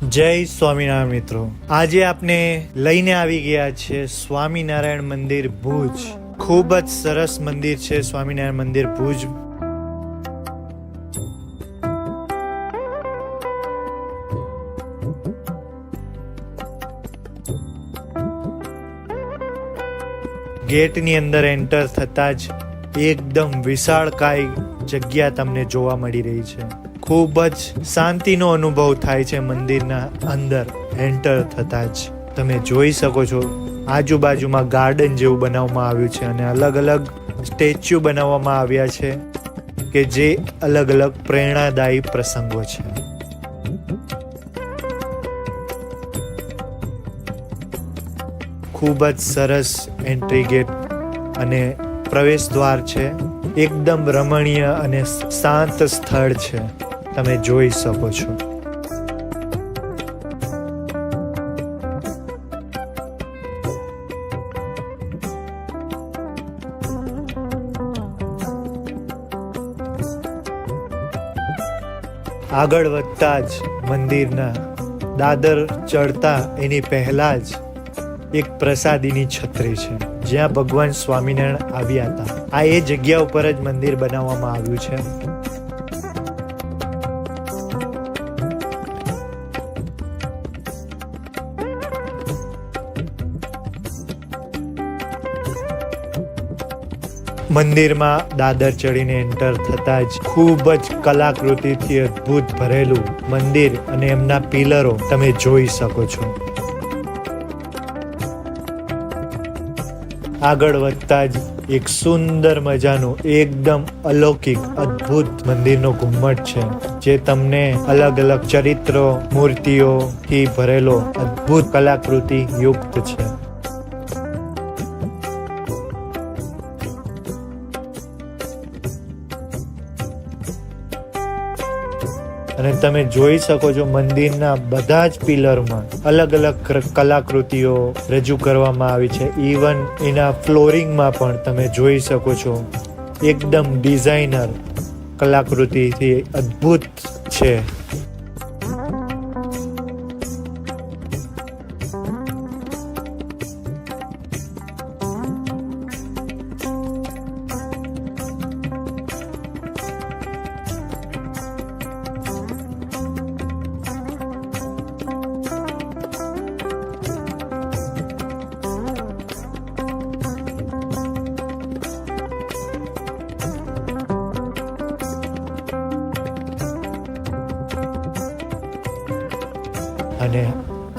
જય સ્વામિનારાયણ મિત્રો, આજે આપને લઈને આવી ગયા છે સ્વામિનારાયણ મંદિર ભુજ. ખૂબ જ સરસ મંદિર છે સ્વામિનારાયણ મંદિર ભુજ. ગેટની અંદર એન્ટર થતા જ એકદમ વિશાળકાય જગ્યા તમને જોવા મળી રહી છે. ખૂબ જ શાંતિનો અનુભવ થાય છે મંદિરના અંદર એન્ટર થતા જ. તમે જોઈ શકો છો આજુબાજુમાં ગાર્ડન જેવું બનાવવામાં આવ્યું છે અને અલગ અલગ સ્ટેચ્યુ બનાવવામાં આવ્યા છે કે જે અલગ અલગ પ્રેરણાદાયી પ્રસંગો છે. ખૂબ જ સરસ એન્ટ્રી ગેટ અને પ્રવેશ દ્વાર છે. એકદમ રમણીય અને શાંત સ્થળ છે, તમે જોઈ શકો છો. આગળ વધતા જ મંદિરના દાદર ચડતા એની પહેલા જ એક પ્રસાદીની છત્રી છે જ્યાં ભગવાન સ્વામિનારાયણ આવ્યા હતા. આ એ જગ્યા ઉપર જ મંદિર બનાવવામાં આવ્યું છે. મંદિરમાં દાદર ચડીને એન્ટર થતા જ ખૂબ જ કલાકૃતિથી અદ્ભુત ભરેલું મંદિર અને એમના પિલરો તમે જોઈ શકો છો. આગળ વધતા જ એક સુંદર મજાનું એકદમ અલૌકિક અદ્ભુત મંદિરનો ઘુમ્મટ છે જે તમને અલગ અલગ ચરિત્રો મૂર્તિઓથી ભરેલો અદ્ભુત કલાકૃતિ યુક્ત છે. અને તમે જોઈ શકો છો મંદિરના બધા જ પિલરમાં અલગ અલગ કલાકૃતિઓ રજૂ કરવામાં આવી છે. ઇવન એના ફ્લોરિંગમાં પણ તમે જોઈ શકો છો એકદમ ડિઝાઇનર કલાકૃતિથી અદ્ભુત છે. અને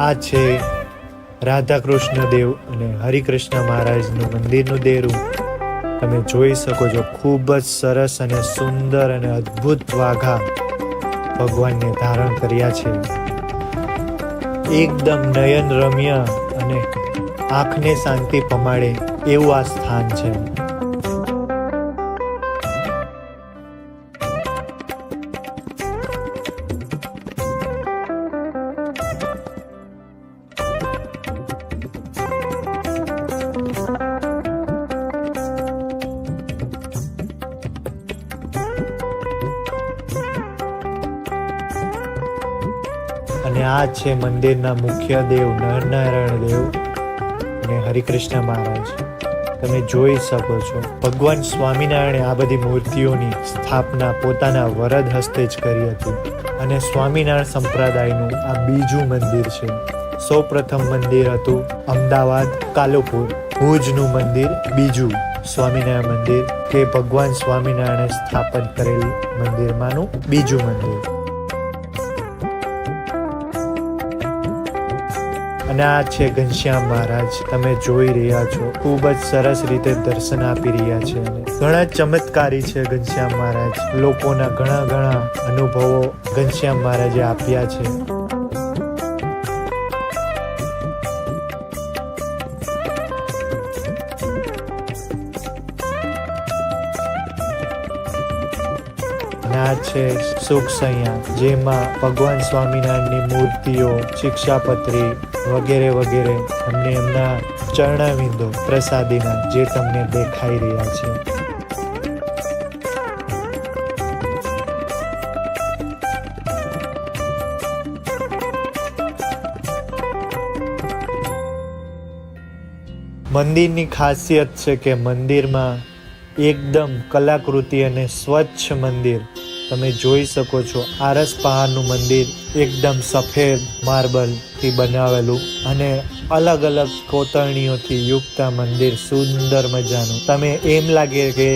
આ છે રાધા કૃષ્ણ દેવ અને હરિકૃષ્ણ મહારાજનું મંદિરનું દેરું. તમે જોઈ શકો છો ખૂબ જ સરસ અને સુંદર અને અદ્ભુત વાઘા ભગવાનને ધારણ કર્યા છે. એકદમ નયન રમ્ય અને આંખને શાંતિ પમાડે એવું આ સ્થાન છે. અને આ છે મંદિરના મુખ્ય દેવ નરનારાયણ દેવ અને હરિકૃષ્ણ મહારાજ. તમે જોઈ શકો છો ભગવાન સ્વામિનારાયણે આ બધી મૂર્તિઓની સ્થાપના પોતાના વરદ હસ્તે જ કરી હતી. અને સ્વામિનારાયણ સંપ્રદાયનું આ બીજું મંદિર છે. સૌ પ્રથમ મંદિર હતું અમદાવાદ કાલુપુર. ભુજનું મંદિર બીજું સ્વામિનારાયણ મંદિર કે ભગવાન સ્વામિનારાયણે સ્થાપન કરેલ મંદિરમાંનું બીજું મંદિર. અને આ છે ઘનશ્યામ મહારાજ. તમે જોઈ રહ્યા છો ખૂબ જ સરસ રીતે દર્શન આપી રહ્યા છે. ઘણા ચમત્કારી છે ઘનશ્યામ મહારાજ. લોકોના ઘણા અનુભવો ઘનશ્યામ મહારાજે આપ્યા છે. અને આ છે સુખ સૈયા જેમાં ભગવાન સ્વામિનારાયણની મૂર્તિઓ, શિક્ષાપત્રી વગેરે વગેરે તમને એમના ચરણાવિંદો પ્રસાદીના જે તમને દેખાઈ રહ્યા છે. મંદિરની ખાસિયત છે કે મંદિરમાં એકદમ કલાકૃતિ અને સ્વચ્છ મંદિર તમે જોઈ શકો છો. આરસ પહાડનું મંદિર એકદમ સફેદ માર્બલથી બનાવેલું અને અલગ અલગ કોતરણીઓથી યુક્ત મંદિર, સુંદર મજાનું. તમે એમ લાગે કે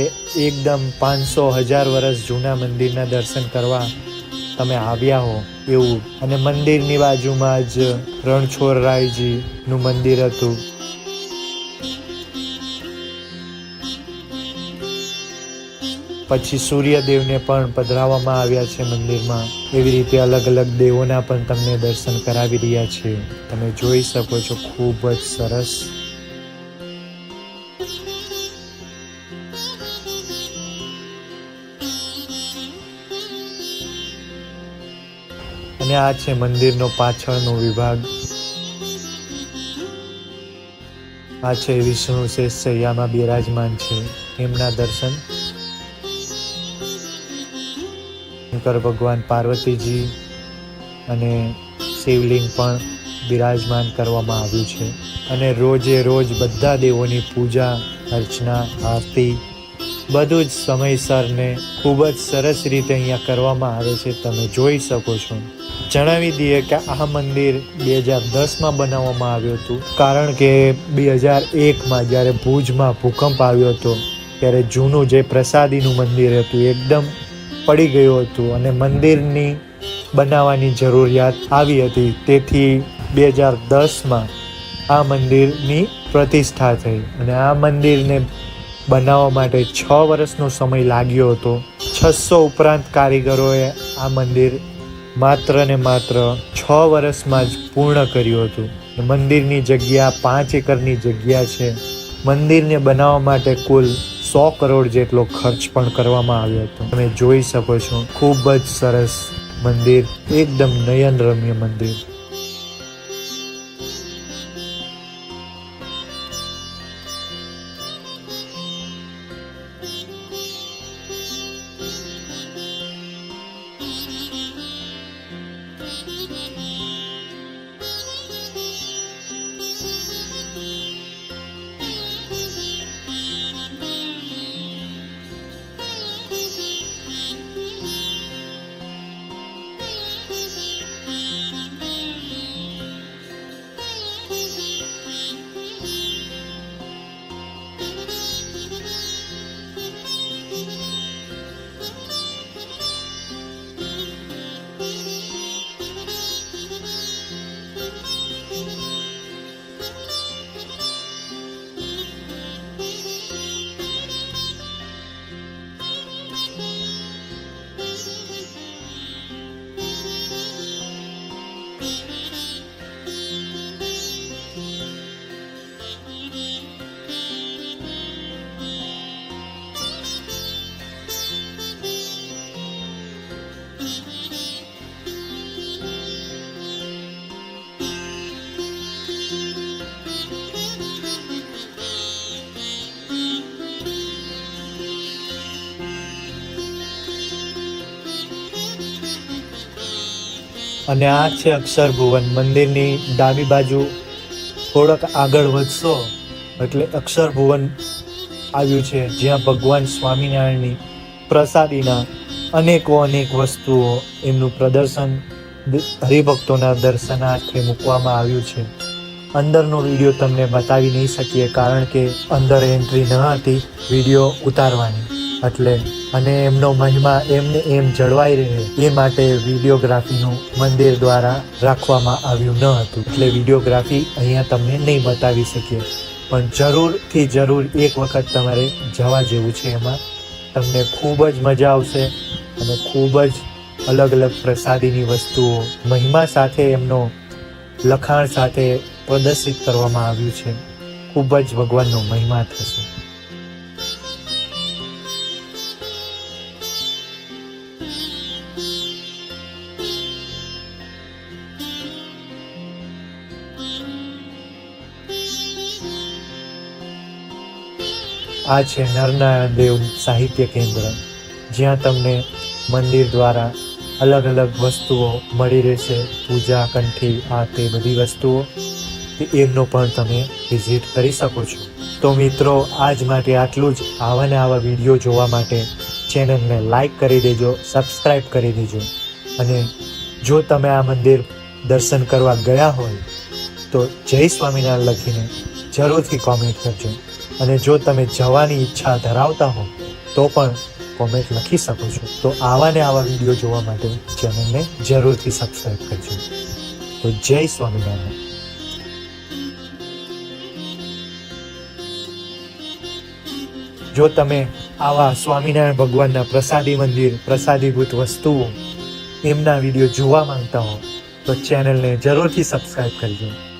એકદમ 500,000 વર્ષ જૂના મંદિરના દર્શન કરવા તમે આવ્યા હો એવું. અને મંદિરની બાજુમાં જ રણછોડરાયજીનું મંદિર હતું. પછી સૂર્યદેવને પણ પધરાવવામાં આવ્યા છે મંદિરમાં. એવી રીતે અલગ અલગ દેવોના પણ તમને દર્શન કરાવી રહ્યા છે. તમે જોઈ શકો છો, ખૂબ જ સરસ. અને આ છે મંદિરનો પાછળનો વિભાગ. આ છે વિષ્ણુ શેષશૈયામાં બિરાજમાન છે, એમના દર્શન. શંકર ભગવાન, પાર્વતીજી અને શિવલિંગ પણ બિરાજમાન કરવામાં આવ્યું છે. અને રોજે રોજ બધા દેવોની પૂજા અર્ચના, આરતી બધું જ સમયસર ને ખૂબ જ સરસ રીતે અહીંયા કરવામાં આવે છે. તમે જોઈ શકો છો. જણાવી દઈએ કે આ મંદિર 2010માં બનાવવામાં આવ્યું હતું, કારણ કે 2001માં જ્યારે ભુજમાં ભૂકંપ આવ્યો હતો ત્યારે જૂનું જે પ્રસાદીનું મંદિર હતું એકદમ પડી ગયું હતું અને મંદિરની બનાવવાની જરૂરિયાત આવી હતી. તેથી 2010માં આ મંદિરની પ્રતિષ્ઠા થઈ અને આ મંદિરને બનાવવા માટે 6 વર્ષનો સમય લાગ્યો હતો. 600 ઉપરાંત કારીગરોએ આ મંદિર માત્ર ને માત્ર 6 વર્ષમાં જ પૂર્ણ કર્યું હતું. મંદિરની જગ્યા 5 એકરની જગ્યા છે. મંદિરને બનાવવા માટે કુલ 100 કરોડ જેટલો ખર્ચ પણ કરવામાં આવ્યો હતો. તમે જોઈ શકો છો, ખૂબ જ સરસ મંદિર, એકદમ નયનરમ્ય મંદિર. અને આ છે અક્ષર ભુવન. મંદિરની ડાબી બાજુ થોડોક આગળ વધશો એટલે અક્ષર ભુવન આવ્યું છે, જ્યાં ભગવાન સ્વામિનારાયણની પ્રસાદીના અનેક વસ્તુઓ, એમનું પ્રદર્શન હરિભક્તોના દર્શનાર્થે મૂકવામાં આવ્યું છે. અંદરનો વિડીયો તમને બતાવી નહીં શકીએ, કારણ કે અંદર એન્ટ્રી ન હતી વિડીયો ઉતારવાની, એટલે અને એમનો મહિમા એમને એમ જળવાઈ રહે એ માટે વિડીયોગ્રાફીનું મંદિર દ્વારા રાખવામાં આવ્યું ન હતું, એટલે વિડીયોગ્રાફી અહીંયા તમને નહીં બતાવી શકીએ. પણ જરૂરથી જરૂર એક વખત તમારે જવા જેવું છે. એમાં તમને ખૂબ જ મજા આવશે અને ખૂબ જ અલગ અલગ પ્રસાદીની વસ્તુઓ મહિમા સાથે, એમનો લખાણ સાથે પ્રદર્શિત કરવામાં આવ્યું છે. ખૂબ જ ભગવાનનો મહિમા થશે. આ છે નરનારાયણ દેવ સાહિત્ય કેન્દ્ર, જ્યાં તમને મંદિર દ્વારા અલગ અલગ વસ્તુઓ મળી રહેશે. પૂજા, કંઠી, આ તે બધી વસ્તુઓ તો એમનો પણ તમે વિઝિટ કરી શકો છો. તો મિત્રો આજ માટે આટલું જ. આવા ને આવા વિડીયો જોવા માટે ચેનલને લાઈક કરી દેજો, સબસ્ક્રાઈબ કરી દેજો. અને જો તમે આ મંદિર દર્શન કરવા ગયા હોય તો જય સ્વામિનારાયણ લખીને જરૂરથી કોમેન્ટ કરજો. અને જો તમે જવાની ઈચ્છા ધરાવતા હો તો પણ કોમેન્ટ લખી શકો છો. તો આવા ને આવા વિડીયો જોવા માટે ચેનલને જરૂરથી સબસ્ક્રાઈબ કરજો. તો જય સ્વામિનારાયણ. જો તમે આવા સ્વામિનારાયણ ભગવાનના પ્રસાદી મંદિર, પ્રસાદીભૂત વસ્તુઓ એમના વિડીયો જોવા માંગતા હો તો ચેનલને જરૂરથી સબસ્ક્રાઈબ કરજો.